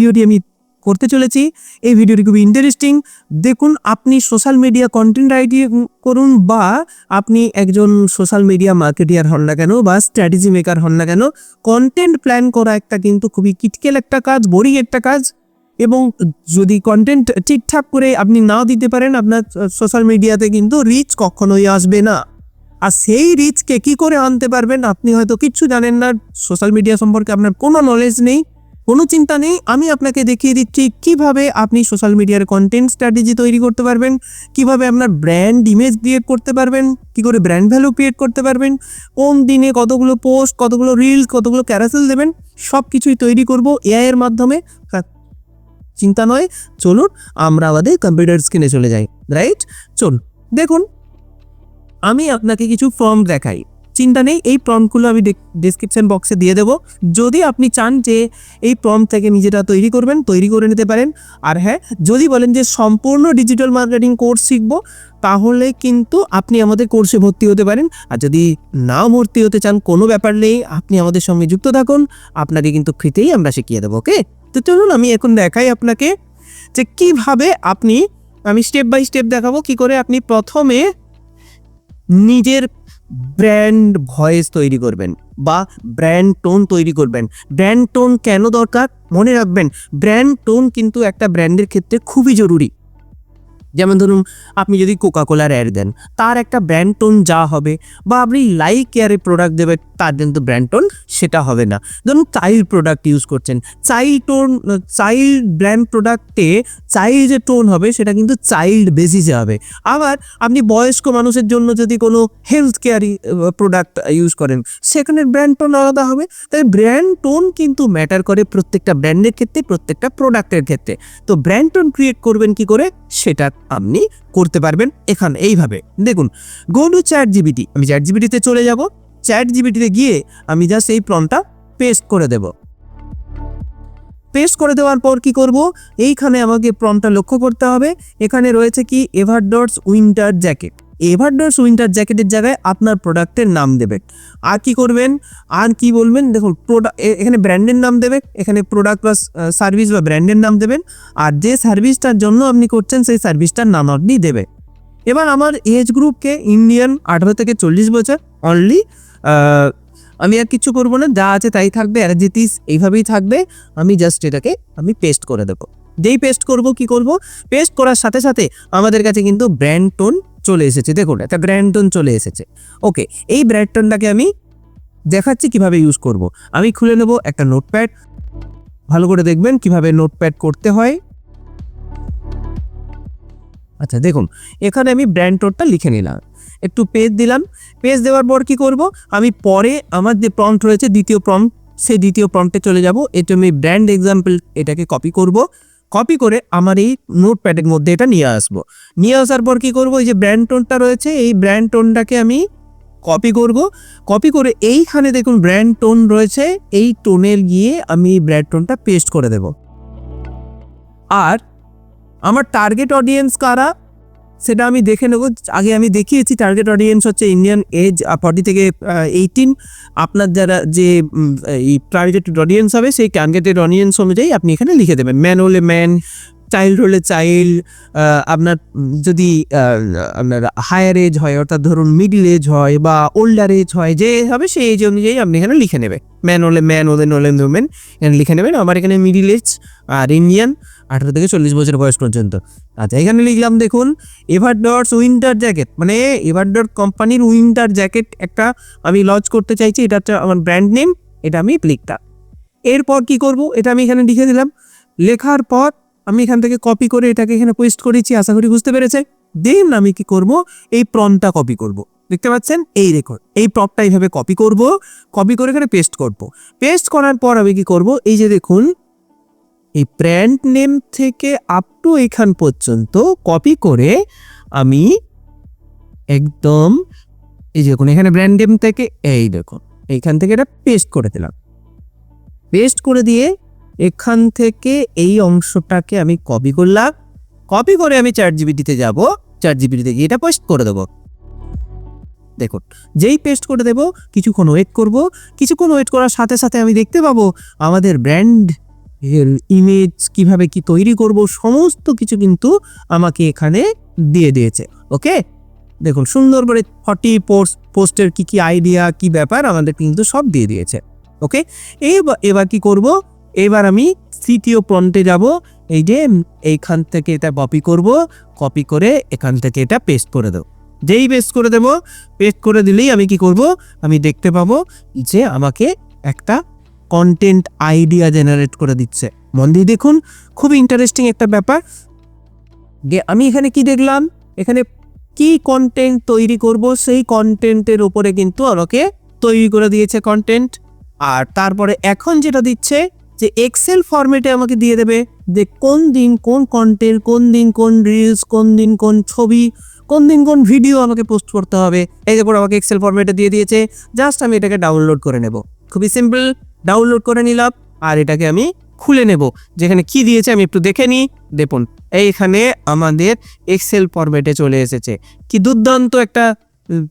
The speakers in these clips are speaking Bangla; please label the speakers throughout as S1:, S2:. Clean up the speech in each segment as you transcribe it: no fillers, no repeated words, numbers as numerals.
S1: ভিডিওটি আমি করতে চলেছি। এই ভিডিওটি খুবই ইন্টারেস্টিং। দেখুন, আপনি সোশ্যাল মিডিয়া কন্টেন্ট রাইটিং করুন বা আপনি একজন সোশ্যাল মিডিয়া মার্কেটিয়ার হন না কেন বা স্ট্র্যাটেজি মেকার হন না কেন, কন্টেন্ট প্ল্যান করা একটা কিন্তু খুবই ক্রিটিক্যাল একটা কাজ, বোরিং একটা কাজ। এবং যদি কন্টেন্ট ঠিকঠাক করে আপনি নাও দিতে পারেন, আপনার সোশ্যাল মিডিয়াতে কিন্তু রিচ কখনোই আসবে না। আর সেই রিচকে কী করে আনতে পারবেন, আপনি হয়তো কিচ্ছু জানেন না, সোশ্যাল মিডিয়া সম্পর্কে আপনার কোনো নলেজ নেই, কোনো চিন্তা নেই। আমি আপনাকে দেখিয়ে দিচ্ছি কিভাবে আপনি সোশ্যাল মিডিয়ার কন্টেন্ট স্ট্র্যাটেজি তৈরি করতে পারবেন, কিভাবে আপনার ব্র্যান্ড ইমেজ ক্রিয়েট করতে পারবেন, কী করে ব্র্যান্ড ভ্যালু ক্রিয়েট করতে পারবেন, কোন দিনে কতগুলো পোস্ট, কতগুলো রিলস, কতগুলো ক্যারাসেল দেবেন, সব কিছুই তৈরি করব এআই এর মাধ্যমে। চিন্তা নয়, চলুন আমরা আমাদের কম্পিউটার স্ক্রিনে চলে যাই। রাইট, চলুন। দেখুন, আমি আপনাকে কিছু ফর্ম দেখাই, চিন্তা নেই, এই প্রম্পটগুলো আমি ডেসক্রিপশন বক্সে দিয়ে দেবো। যদি আপনি চান যে এই প্রম্পট থেকে নিজেরা তৈরি করবেন, তৈরি করে নিতে পারেন। আর হ্যাঁ, যদি বলেন যে সম্পূর্ণ ডিজিটাল মার্কেটিং কোর্স শিখবো, তাহলে কিন্তু আপনি আমাদের কোর্সে ভর্তি হতে পারেন। আর যদি নাও ভর্তি হতে চান, কোনো ব্যাপার নেই, আপনি আমাদের সঙ্গে যুক্ত থাকুন, আপনাকে কিন্তু ফ্রিতেই আমরা শিখিয়ে দেবো। ওকে, তো চলুন আমি এখন দেখাই আপনাকে যে কিভাবে আমি স্টেপ বাই স্টেপ দেখাবো কি করে আপনি প্রথমে নিজের ব্র্যান্ড ভয়েস তৈরি করবেন বা ব্র্যান্ড টোন তৈরি করবেন। ব্র্যান্ড টোন কেন দরকার মনে রাখবেন, ব্র্যান্ড টোন কিন্তু একটা ব্র্যান্ডের ক্ষেত্রে খুবই জরুরি। যেমন ধরুন, আপনি যদি কোকাকোলার অ্যাড দেন, তার একটা ব্র্যান্ড টোন যা হবে, বা আপনি লাইক কেয়ারের প্রোডাক্ট দেবেন, তার কিন্তু ব্র্যান্ড টোন সেটা হবে না। ধরুন চাইল্ড প্রোডাক্ট ইউজ করছেন, চাইল্ড ব্র্যান্ড প্রোডাক্টে চাইল্ড যে টোন হবে সেটা কিন্তু চাইল্ড বেসিসে হবে। আবার আপনি বয়স্ক মানুষের জন্য যদি কোনো হেলথ কেয়ার প্রোডাক্ট ইউজ করেন, সেখানে ব্র্যান্ড টোন আলাদা হবে। তাই ব্র্যান্ড টোন কিন্তু ম্যাটার করে প্রত্যেকটা ব্র্যান্ডের ক্ষেত্রে, প্রত্যেকটা প্রোডাক্টের ক্ষেত্রে। তো ব্র্যান্ড টোন ক্রিয়েট করবেন কি করে, সেটা আপনি করতে পারবেন এখানে এইভাবে। দেখুন, গো টু ChatGPT, আমি ChatGPT-তে চলে যাব। ChatGPT-তে গিয়ে আমি জাস্ট এই প্রম্পটটা পেস্ট করে দেব। পেস্ট করে দেওয়ার পর কি করব, এইখানে আমাকে প্রম্পটটা লক্ষ্য করতে হবে। এখানে রয়েছে কি, এভারডস্ট উইন্টার জ্যাকেট। এভারডস্ট উইন্টার জ্যাকেটের জায়গায় আপনার প্রোডাক্টের নাম দেবেন। আর কি করবেন, আর কি বলবেন, দেখুন এখানে ব্র্যান্ডের নাম দেবে, এখানে প্রোডাক্ট বা সার্ভিস বা ব্র্যান্ডের নাম দেবেন। আর যে সার্ভিসটার জন্য আপনি করছেন সেই সার্ভিসটার নাম আপনি দেবেন। এবার আমার এজ গ্রুপকে ইন্ডিয়ান, 18 থেকে 40 বছর অনলি। আমি আর কিছু করবো না, যা আছে তাই থাকবে, অ্যাজিটিস এইভাবেই থাকবে। আমি জাস্ট এটাকে পেস্ট করে দেবো। যেই পেস্ট করব, কি করব, পেস্ট করার সাথে সাথে আমাদের কাছে কিন্তু ব্র্যান্ড টোন চলে এসেছে। দেখুন, একটা ব্র্যান্ড টোন চলে এসেছে। ওকে, এই ব্র্যান্ড টোনটাকে আমি দেখাচ্ছি কিভাবে ইউজ করব। আমি খুলে নেব একটা নোটপ্যাড, ভালো করে দেখবেন কিভাবে নোটপ্যাড করতে হয়। আচ্ছা, দেখুন এখানে আমি ব্র্যান্ড টোনটা লিখে নিলাম, একটু পেজ দিলাম। পেজ দেওয়ার পর কি করব, আমি পরে আমার যে প্রম্পট রয়েছে দ্বিতীয় প্রম্পট, সেই দ্বিতীয় প্রম্পটে চলে যাব। এটা আমি ব্র্যান্ড এক্সাম্পল এটাকে কপি করব। কপি করে আমার এই নোটপ্যাডের মধ্যে এটা নিয়ে আসবো। নিয়ে আসার পর কি করব, এই যে ব্র্যান্ড টোনটা রয়েছে, এই ব্র্যান্ড টোনটাকে আমি কপি করব। কপি করে এইখানে দেখুন ব্র্যান্ড টোন রয়েছে, এই টোনের গিয়ে আমি ব্র্যান্ড টোনটা পেস্ট করে দেব। আর আমার টার্গেট অডিয়েন্স কারা সেটা আমি দেখে নেব। আগে আমি দেখিয়েছি টার্গেট অডিয়েন্স হচ্ছে ইন্ডিয়ান এজ 40 থেকে 18। আপনার যারা যে এই টার্গেটেড অডিয়েন্স হবে, সেই টার্গেটেড অডিয়েন্স অনুযায়ী আপনি এখানে লিখে দেবেন। ম্যান হলে ম্যান, চাইল্ড হলে চাইল্ড, আপনার যদি আপনার হায়ার এজ হয়, অর্থাৎ ধরুন মিডল এজ হয় বা ওল্ডার এজ হয়, যে হবে সেই এজ অনুযায়ী আপনি এখানে লিখে নেবেন। ম্যান হলে ম্যান, ওদের হলে ওমেন, এখানে লিখে নেবেন। আমার এখানে মিডল এজ আর ইন্ডিয়ান, 18 থেকে 40 বছর বয়স পর্যন্ত। আচ্ছা, এখানে লিখলাম দেখুন এভারডস্ট উইন্টার জ্যাকেট, মানে এভারডস্ট কোম্পানির উইন্টার জ্যাকেট একটা আমি লঞ্চ করতে চাইছি, এটা হচ্ছে আমার ব্র্যান্ড নেম, এটা আমি লিখতাম। এরপর কি করব, এটা আমি এখানে লিখে দিলাম। লেখার পর আমি এখান থেকে কপি করে এটাকে এখানে পেস্ট করেছি, আশা করি বুঝতে পেরেছে। দেন আমি কি করব, এই প্রম্পটটা কপি করব। দেখতে পাচ্ছেন, এই দেখুন এই প্রম্পটটা এইভাবে কপি করব, কপি করে এখানে পেস্ট করব। পেস্ট করার পর আমি কি করব, এই যে দেখুন এই ব্র্যান্ড নেম থেকে আপ টু এখান পর্যন্ত কপি করে আমি একদম, এই দেখুন এখানে ব্র্যান্ড নেম থেকে এই দেখুন এইখান থেকে এটা পেস্ট করে দিলাম। পেস্ট করে দিয়ে এখান থেকে এই অংশটাকে আমি কপি করলাম। কপি করে আমি ChatGPT-তে যাব, ChatGPT-তে গিয়ে এটা পেস্ট করে দেবো। দেখুন, যেই পেস্ট করে দেব, কিছুক্ষণ ওয়েট করব। কিছুক্ষণ ওয়েট করার সাথে সাথে আমি দেখতে পাবো আমাদের ব্র্যান্ড ইমেজ কিভাবে কি তৈরি করব সমস্ত কিছু কিন্তু আমাকে এখানে দিয়ে দিয়েছে। ওকে, দেখুন সুন্দর করে 40 পোস্টের কি কি আইডিয়া কি ব্যাপার আমাদের কিন্তু সব দিয়ে দিয়েছে। ওকে, এবার কি করব, এবার আমি তৃতীয় প্রম্পটে যাব। এই যে এইখান থেকে এটা কপি করে এখান থেকে এটা পেস্ট করে দেব। যেই পেস্ট করে দেব, পেস্ট করে দিলেই আমি কি করব, আমি দেখতে পাবো যে আমাকে একটা কন্টেন্ট আইডিয়া জেনারেট করে দিচ্ছে। মন দিয়ে দেখুন, খুব ইন্টারেস্টিং একটা ব্যাপার। আমি এখানে কি দেখলাম, এখানে কি কন্টেন্ট তৈরি করব সেই কন্টেন্টের উপরে কিন্তু আমাকে তৈরি করে দিয়েছে কন্টেন্ট। আর তারপরে এখন যেটা দিচ্ছে যে এক্সেল ফরম্যাটে আমাকে দিয়ে দেবে যে কোন দিন কোন কন্টেন্ট, কোন দিন কোন রিলস, কোন দিন কোন ছবি, কোন দিন কোন ভিডিও আমাকে পোস্ট করতে হবে। এই যে আমাকে এক্সেল ফরম্যাটে দিয়ে দিয়েছে, জাস্ট আমি এটাকে ডাউনলোড করে নেব। খুবই সিম্পল, ডাউনলোড করে নিলাম আর এটাকে আমি খুলে নেব। যেখানে কি দিয়েছে আমি একটু দেখে নিই। দেখুন এইখানে আমাদের এক্সেল ফরম্যাটে চলে এসেছে। কি দুর্দান্ত একটা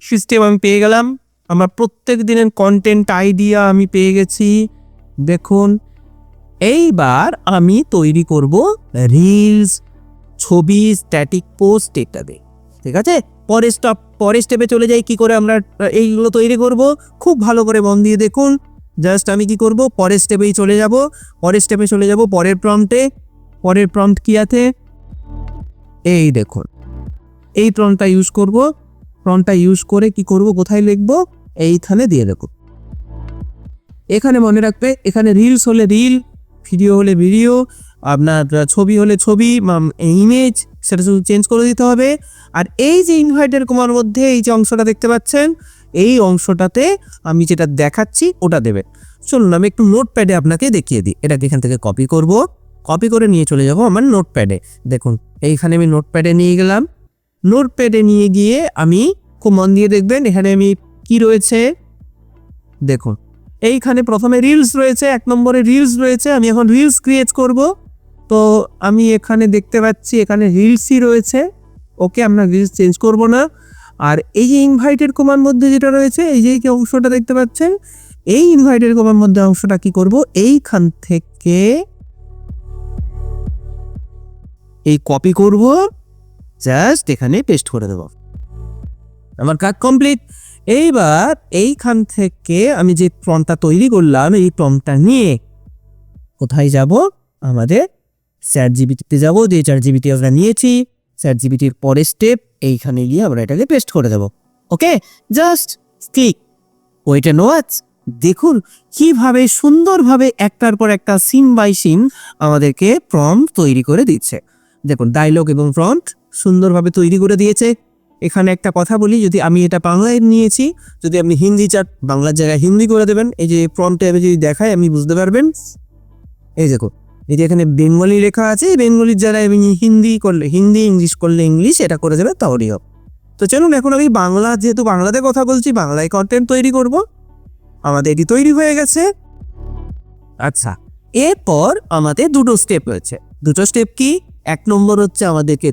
S1: সিস্টেম আমি পেয়ে গেলাম। আমার প্রত্যেক দিনের কন্টেন্ট আইডিয়া আমি পেয়ে গেছি। দেখুন এইবার আমি তৈরি করব রিলস, ছবি, স্ট্যাটিক পোস্ট ইত্যাদি। ঠিক আছে, পরের স্টেপে চলে যাই কি করে আমরা এইগুলো তৈরি করব। খুব ভালো করে মন দিয়ে দেখুন। জাস্ট আমি কি করব, পরের স্টেপে চলে যাব পরের প্রম্পট কি আছে, এই দেখুন এই প্রম্পটটা ইউজ করব। প্রম্পটটা ইউজ করে কি করব, কোথায় লিখব, এইখানে দিয়ে দেব। এখানে মনে রাখবে, এখানে রিলস হলে রিল, ভিডিও হলে ভিডিও, আপনার ছবি হলে ছবি, ইমেজ সেটা শুধু চেঞ্জ করে দিতে হবে। আর এই যে ইনভাইটের কমার মধ্যে এই যে অংশটা দেখতে পাচ্ছেন, এই অংশটাতে আমি যেটা দেখাচ্ছি ওটা দেবে। চলুন আমি একটু নোটপ্যাডে আপনাকে দেখিয়ে দিই। এটাকে এখান থেকে কপি করব, কপি করে নিয়ে চলে যাব আমার নোটপ্যাডে। দেখুন এইখানে আমি নোটপ্যাডে নিয়ে গেলাম। নোটপ্যাডে নিয়ে গিয়ে আমি খুব মন দিয়ে দেখবেন এখানে আমি কি রয়েছে। দেখুন এইখানে প্রথমে রিলস রয়েছে, 1 নম্বরে রিলস রয়েছে। আমি এখন রিলস ক্রিয়েট করব। তো আমি এখানে দেখতে পাচ্ছি এখানে রিলসই রয়েছে। ওকে, আমরা রিলস চেঞ্জ করব না। আর এই যে ইনভাইটেড কমার মধ্যে যেটা রয়েছে, এই যে অংশটা দেখতে পাচ্ছেন, এই ইনভাইটেড কমার মধ্যে অংশটা কি করব, এইখান থেকে এই কপি করব, জাস্ট এখানে পেস্ট করে দেব। আমার কাজ কমপ্লিট। এইবার এইখান থেকে আমি যে প্রম্পটটা তৈরি করলাম, এই প্রম্পটটা নিয়ে কোথায় যাব, আমাদের চ্যাটজিপিটিতে যাব। যে চ্যাটজিপিটি আমরা নিয়েছি, চ্যাটজিপিটির পরের স্টেপ এইখানে গিয়ে আমরা এটাকে পেস্ট করে দেব। ওকে, জাস্ট ক্লিক, ওইটা নোয়াচ। দেখুন কিভাবে সুন্দরভাবে একটার পর একটা সিন বাই সিন আমাদেরকে প্রম্পট তৈরি করে দিচ্ছে। দেখুন ডায়লগ এবং প্রম্পট সুন্দরভাবে তৈরি করে দিয়েছে। এখানে একটা কথা বলি, যদি আমি এটা বাংলায় নিয়েছি, যদি আপনি হিন্দি চান বাংলার জায়গায় হিন্দি করে দেবেন। এই যে প্রম্পটে আমি যদি দেখাই আপনি বুঝতে পারবেন। এই দেখুন এই যে এখানে বেঙ্গলি লেখা আছে, বেঙ্গলির জায়গায় আমি হিন্দি করলে হিন্দি, ইংলিশ করলে ইংলিশ, এটা করে দেবে তাহলেই হবে। তো চলুন এখন আমি বাংলা, যেহেতু বাংলাতে কথা বলছি, বাংলায় কন্টেন্ট তৈরি করব। আমাদের এটি তৈরি হয়ে গেছে। আচ্ছা, এরপর আমাদের দুটো স্টেপ রয়েছে। দুটো স্টেপ কি, 1 নম্বর হচ্ছে আমাদেরকে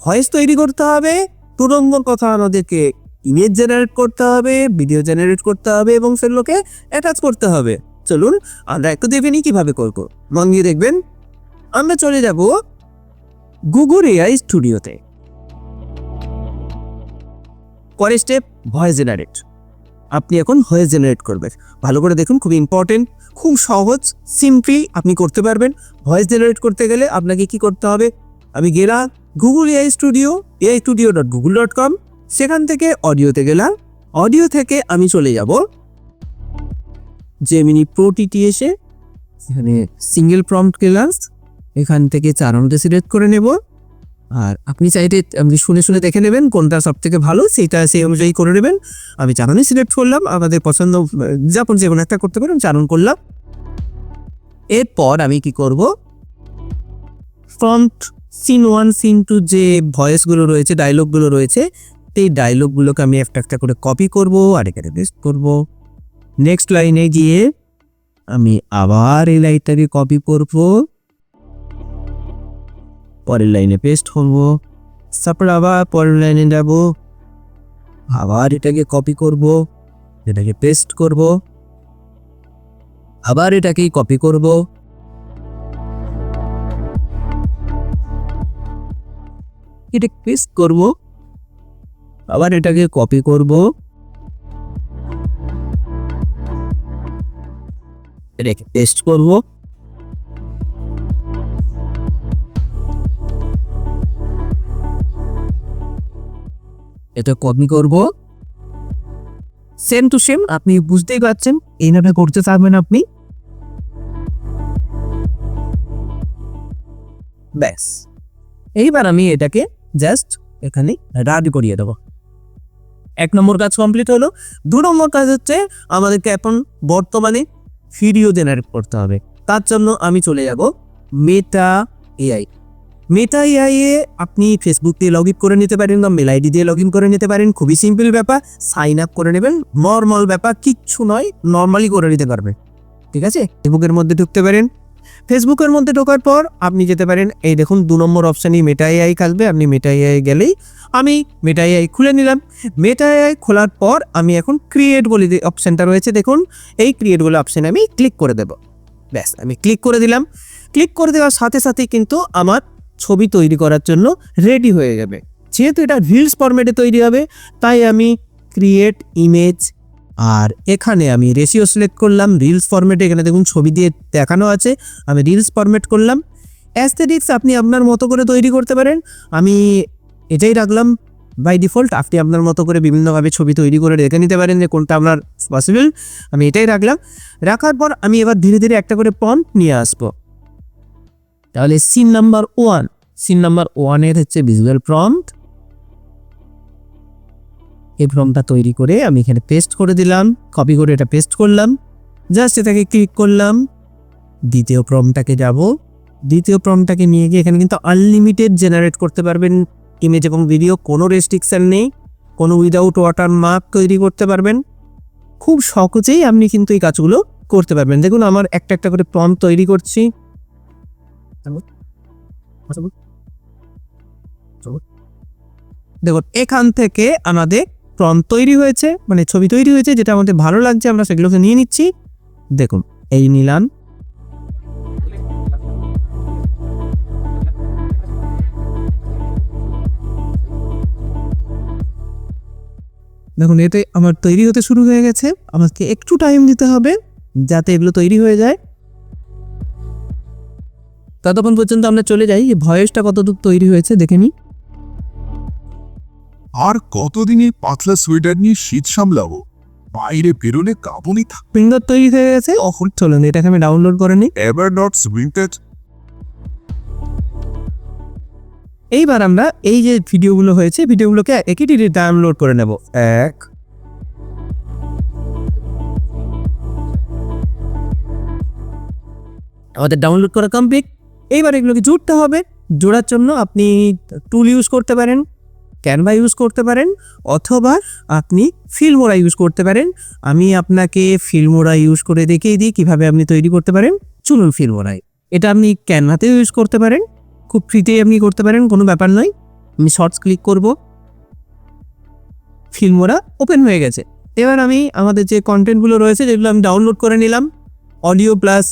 S1: ভয়েস তৈরি করতে হবে। 2 নম্বর কথা আমাদেরকে ইমেজ জেনারেট করতে হবে, ভিডিও জেনারেট করতে হবে এবং সেগুলোকে অ্যাটাচ করতে হবে। চলুন আমরা একটু দেখে নিই কিভাবে করব। মন দিয়ে দেখবেন। আমরা চলে যাব গুগল এআই স্টুডিওতে। পরের স্টেপ ভয়েস জেনারেট। আপনি এখন ভয়েস জেনারেট করবেন। ভালো করে দেখুন, খুব ইম্পর্টেন্ট, খুব সহজ, সিম্পলি আপনি করতে পারবেন। ভয়েস জেনারেট করতে গেলে আপনাকে কি করতে হবে, আমি গেলাম Google AI studio, ai studio.google.com। সেখান থেকে অডিওতে গেলাম। অডিও থেকে আমি চলে যাব জেমিনি প্রো টিটিএসে। এখানে সিঙ্গেল প্রম্পট গেলাম, এখান থেকে 4 নম্বরে সিলেক্ট করে নেব। আর আপনি চাইলে আপনি শুনে শুনে দেখে নেবেন কোনটা সব থেকে ভালো, সেইটা সেই অনুযায়ী করে নেবেন। আমি চারণে সিলেক্ট করলাম, আমাদের পছন্দ যেমন যে কোনো একটা করতে পারেন, চারণ করলাম। এরপর আমি কি করব, ফ্রন্ট সিন 1 সিন 2 যে ভয়েসগুলো রয়েছে, ডায়লগগুলো রয়েছে, এই ডায়লগগুলোকে আমি একটা একটা করে কপি করব আর এখানে পেস্ট করব। নেক্সট লাইনে গিয়ে আমি আবার এই লাইনটাকে কপি করব, পরের লাইনে পেস্ট করব। তারপর আবার পরের লাইনে যাব, আবার এটাকে কপি করব, এটাকে পেস্ট করব, আবার এটাকেই কপি করব, এটা পেস্ট করব, আবার এটাকে কপি করব, এটাকে পেস্ট করব, এটা কপি করব, সেম টু সেম। আপনি বুঝতেই পারছেন এইভাবে করতে থাকবেন আপনি। ব্যাস, এইবার আমি এটাকে জাস্ট এখানে রান করিয়ে দেবো। 1 নম্বর কাজ কমপ্লিট হলো। 2 নম্বর কাজ হচ্ছে আমাদেরকে এখন বর্তমানে ভিডিও জেনারেট করতে হবে। তার জন্য আমি চলে যাব মেটা এআই। মেটা এআই এ আপনি ফেসবুক দিয়ে লগ ইন করে নিতে পারেন বা মেল আইডি দিয়ে লগ ইন করে নিতে পারেন। খুবই সিম্পল ব্যাপার, সাইন আপ করে নেবেন, নর্মাল ব্যাপার, কিচ্ছু নয়, নর্মালি করে নিতে পারবেন। ঠিক আছে, ফেসবুকের মধ্যে ঢুকতে পারেন। ফেসবুকের মধ্যে ঢোকার পর আপনি যেতে পারেন, এই দেখুন 2 নম্বর অপশানই মেটা এআই আসবে। আপনি মেটা এআই গেলেই আমি মেটা এআই খুলে নিলাম। মেটা এআই খোলার পর আমি এখন ক্রিয়েট বলে যে অপশানটা রয়েছে, দেখুন এই ক্রিয়েট বলে অপশানে আমি ক্লিক করে দেব। ব্যাস, আমি ক্লিক করে দিলাম। ক্লিক করে দেওয়ার সাথে সাথেই কিন্তু আমার ছবি তৈরি করার জন্য রেডি হয়ে যাবে। যেহেতু এটা রিলস ফরম্যাটে তৈরি হবে, তাই আমি ক্রিয়েট ইমেজ, আর এখানে আমি রেশিও সিলেক্ট করলাম রিলস ফরম্যাটে। এখানে দেখুন ছবি দিয়ে দেখানো আছে, আমি রিলস ফরম্যাট করলাম। অ্যাস্থেটিক্স আপনি আপনার মতো করে তৈরি করতে পারেন, আমি এটাই রাখলাম বাই ডিফল্ট। আপনি আপনার মতো করে বিভিন্নভাবে ছবি তৈরি করে রেখে নিতে পারেন যে কোনটা আপনার পসিবল, আমি এটাই রাখলাম। রাখার পর আমি এবার ধীরে ধীরে একটা করে প্রম্পট নিয়ে আসবো। তাহলে সিন নাম্বার 1 এর হচ্ছে ভিজুয়াল প্রম্পট। এই প্রম্পটটা তৈরি করে আমি এখানে পেস্ট করে দিলাম, কপি করে এটা পেস্ট করলাম, জাস্ট এটাকে ক্লিক করলাম। দ্বিতীয় প্রম্পটটাকে যাব, দ্বিতীয় প্রম্পটটাকে নিয়ে গিয়ে এখানে কিন্তু আনলিমিটেড জেনারেট করতে পারবেন ইমেজ এবং ভিডিও, কোনো রেস্ট্রিকশান নেই, কোনো উইদাউট ওয়াটারমার্ক তৈরি করতে পারবেন। খুব সহজেই আপনি কিন্তু এই কাজগুলো করতে পারবেন। দেখুন আমার একটা একটা করে প্রম্পট তৈরি করছি। দেখুন এখান থেকে আমাদের প্রম্পট তৈরি হয়েছে, মানে ছবি তৈরি হয়েছে, যেটা আমাদের ভালো লাগছে আমরা সেগুলোকে নিয়ে নিচ্ছি। দেখুন এই নিলাম, দেখুন এতে আমার তৈরি হতে শুরু হয়ে গেছে। আমাকে একটু টাইম দিতে হবে যাতে এগুলো তৈরি হয়ে যায়। ততক্ষণ পর্যন্ত আমরা চলে যাই ভয়েসটা কতটুকু তৈরি হয়েছে দেখে নিই।
S2: আর কতদিনই পাতলা সোয়েটার নিয়ে শীত সামলাবো, বাইরে বেরোলে কাঁপুনি থাক।
S1: ফিঙ্গার তৈরি হয়ে গেছে। চলুন এটাকে আমি ডাউনলোড করে নিই।
S2: এভার নট সুইন্টেড।
S1: এইবার আমরা এই যে ভিডিওগুলো হয়েছে, ভিডিওগুলোকে একই ডাউনলোড করে নেব। আমাদের ডাউনলোড করা কমপ্লিট। এইবার এগুলোকে জুড়তে হবে। জোড়ার জন্য আপনি টুল ইউজ করতে পারেন, ক্যানভা ইউজ করতে পারেন, অথবা আপনি ফিল্মোরা ইউজ করতে পারেন। আমি আপনাকে ফিল্মোরা ইউজ করে দেখিয়ে দিই কীভাবে আপনি তৈরি করতে পারেন। চলুন ফিল্মোরায়। এটা আপনি ক্যানভাতেও ইউজ করতে পারেন, খুব ফ্রিতেই আপনি করতে পারেন, কোনো ব্যাপার নয়। আমি শর্টস ক্লিক করব, ফিল্মোরা ওপেন হয়ে গেছে। এবার আমি আমাদের যে কন্টেন্টগুলো রয়েছে যেগুলো আমি ডাউনলোড করে নিলাম, অডিও প্লাস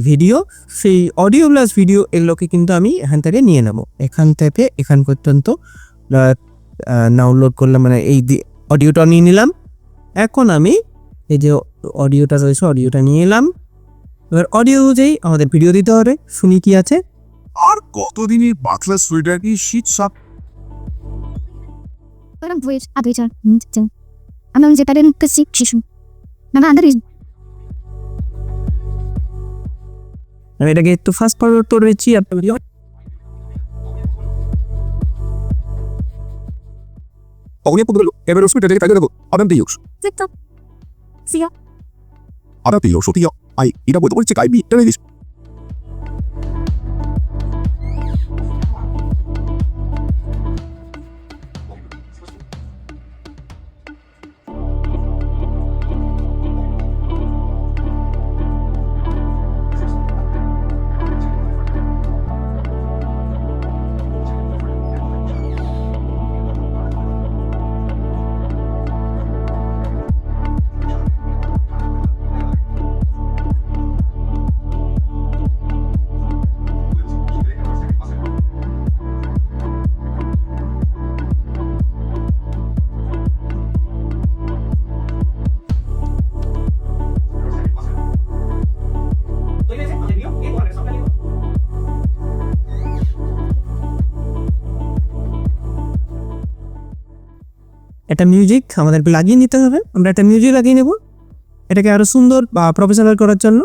S1: ভিডিও, সেই অডিও প্লাস ভিডিও এগুলোকে কিন্তু আমি এখান থেকে নিয়ে নেব। এখান থেকে এখান পর্যন্ত ডাউনলোড করলাম, মানে এই অডিওটা নিয়ে নিলাম। এখন আমি এই যে অডিওটা রয়েছে অডিওটা নিয়ে এলাম। এবার অডিও অনুযায়ী আমাদের ভিডিও দিতে হবে। শুনি কি আছে।
S2: আর কতদিনই পাতলা সোয়েটার নিয়ে শীত সাপ।
S3: Parang voyage adventure. Ano ang zeparin kasi shisu. Nama under is
S1: আমি এটাকে একটু ফাস্ট ফরওয়ার্ড করেছি আপনার video.
S2: Ogni punto ever ospite delle tagliate avanti io.
S3: zitto. Sia.
S2: Avanti io, sotia. Ai, ida vuoi dolce kai bi, televis.
S1: একটা মিউজিক আমাদেরকে লাগিয়ে নিতে হবে। আমরা একটা মিউজিক লাগিয়ে নেব এটাকে আরো সুন্দর বা প্রফেশনাল করার জন্য।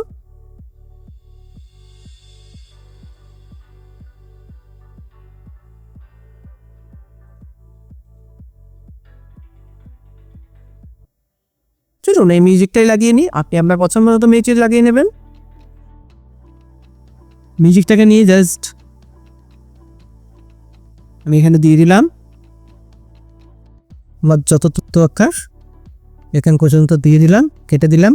S1: চলুন এই মিউজিকটাই লাগিয়ে নিই। আপনি আপনার পছন্দ মতো মিউজিক লাগিয়ে নেবেন। মিউজিকটাকে নিয়ে জাস্ট আমি এখানে দিয়ে দিলাম আমার যত তথ্য আকার এখান পর্যন্ত দিয়ে দিলাম, কেটে দিলাম।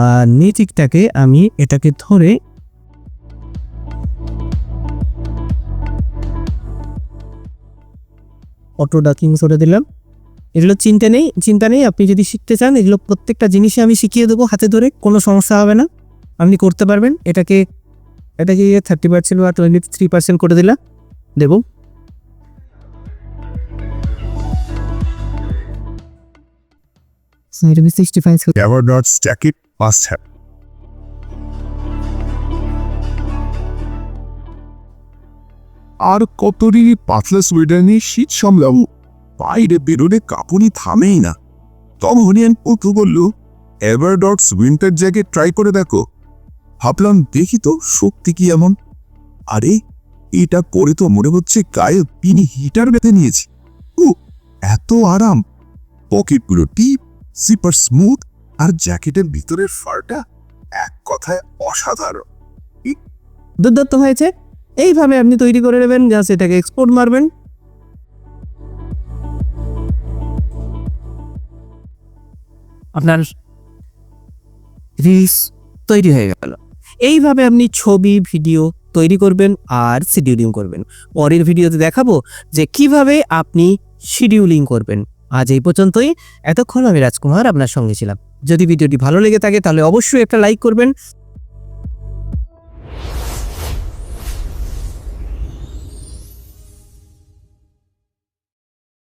S1: আর মিউজিকটাকে আমি এটাকে ধরে অটো ডাকিং করে দিলাম। এগুলো চিন্তা নেই, আপনি যদি শিখতে চান এগুলো প্রত্যেকটা জিনিসে আমি শিখিয়ে দেবো হাতে ধরে, কোনো সমস্যা হবে না, আপনি করতে পারবেন। এটাকে 30% বা 23% করে দেবো। So it will be 65.
S2: Never not stack it, must have. আর কতরি পাতলা সোয়েটার নিয়ে শীত সামলাবো, বাইরে বেরোলে কাঁপুনি থামেই না। টম হনিয়ান পথু বলল, এভারডটস উইন্টার জ্যাকেট ট্রাই করে দেখো। ভাবলাম দেখি তো শক্তি কি এমন। আরে এটা পরে তো মনে হচ্ছে গায়ে পিনি হিটার বেঁধে নিয়েছি। ও এত আরাম, পকেটগুলো টিপ, জিপার স্মুথ, আর জ্যাকেটের ভিতরের ফারটা এক কথায় অসাধারণ।
S1: দুর্দান্ত হয়েছে। এইভাবে আপনি তৈরি করে নেবেন, জাস্ট এটাকে এক্সপোর্ট মারবেন। আপনার রিলস তৈরি হয়ে গেল। এইভাবে আপনি ছবি ভিডিও তৈরি করবেন আর শিডিউলিং করবেন। পরের ভিডিওতে দেখাবো যে কিভাবে আপনি শিডিউলিং করবেন। আজ এই পর্যন্তই। এতক্ষণ আমি রাজকুমার আপনার সঙ্গে ছিলাম। যদি ভিডিওটি ভালো লেগে থাকে তাহলে অবশ্যই একটা লাইক করবেন।